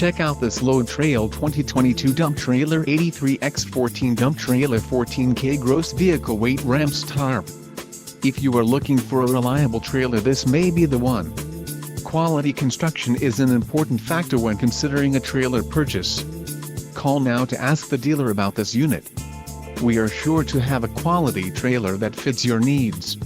Check out this Load Trail 2022 dump trailer 83x14 dump trailer 14K gross vehicle weight ramps tarp. If you are looking for a reliable trailer, this may be the one. Quality construction is an important factor when considering a trailer purchase. Call now to ask the dealer about this unit. We are sure to have a quality trailer that fits your needs.